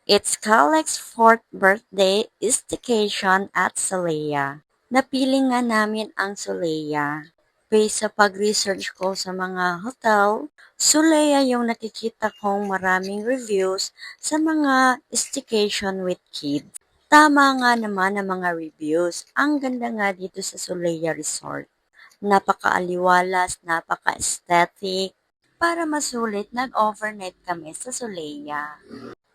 It's Calex's fourth birthday staycation at Solea. Napili nga namin ang Solea. Based sa pag-research ko sa mga hotel, Solea yung nakikita kong maraming reviews sa mga staycation with kids. Tama nga naman ang mga reviews. Ang ganda nga dito sa Solea Resort. Napaka-aliwalas, napaka-aesthetic. Para masulit, nag-overnight kami sa Solea.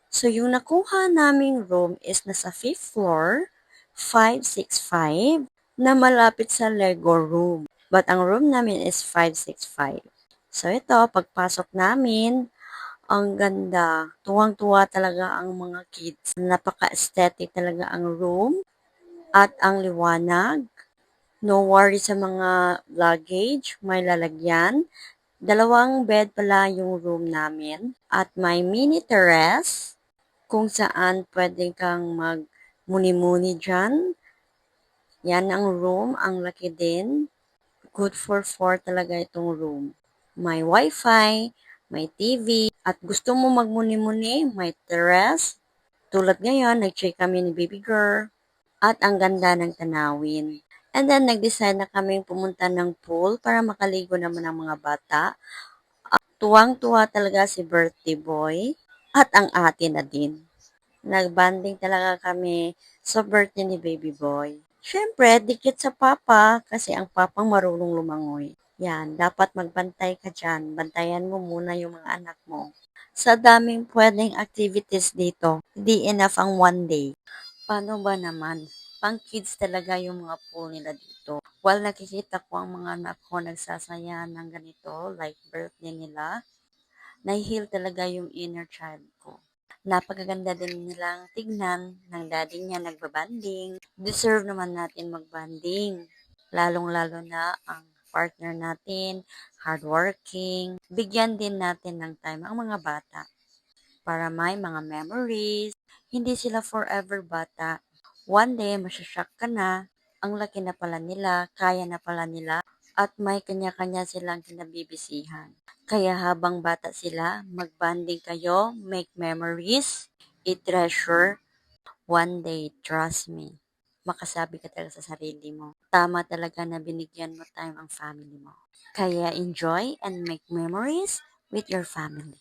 So, yung nakuha naming room is nasa 5th floor, 565, na malapit sa Lego room. But ang room namin is 565. So, ito, pagpasok namin, ang ganda. Tuwang-tuwa talaga ang mga kids. Napaka-aesthetic talaga ang room at ang liwanag. No worry sa mga luggage, may lalagyan. Dalawang bed pala yung room namin at may mini terrace kung saan pwede kang mag-muni-muni dyan. Yan ang room, ang laki din. Good for four talaga itong room. May wifi, may TV, at gusto mo magmuni-muni, may terrace. Tulad ngayon, nag-check kami ni baby girl, at ang ganda ng tanawin. And then, nag-decide na kaming pumunta ng pool para makaligo naman ang mga bata. Tuwang-tuwa talaga si birthday boy at ang ate na din. Nagbanding talaga kami sa birthday ni baby boy. Siyempre, dikit sa papa kasi ang papang marunong lumangoy. Yan, dapat magbantay ka dyan. Bantayan mo muna yung mga anak mo. Sa daming pwedeng activities dito, di enough ang one day. Paano ba naman? Pang kids talaga yung mga pool nila dito. While nakikita ko ang mga anak ko nagsasaya ng ganito, like birthday nila, nahihil talaga yung inner child ko. Napakaganda din nilang tignan ng daddy niya nagbabanding. Deserve naman natin magbanding. Lalong-lalo na ang partner natin, hardworking. Bigyan din natin ng time ang mga bata para may mga memories. Hindi sila forever bata. One day, masyashock ka na. Ang laki na pala nila, kaya na pala nila, at may kanya-kanya silang kinabibisihan. Kaya habang bata sila, magbanding kayo, make memories, i-treasure. One day, trust me, makasabi ka talaga sa sarili mo. Tama talaga na binigyan mo time ang family mo. Kaya enjoy and make memories with your family.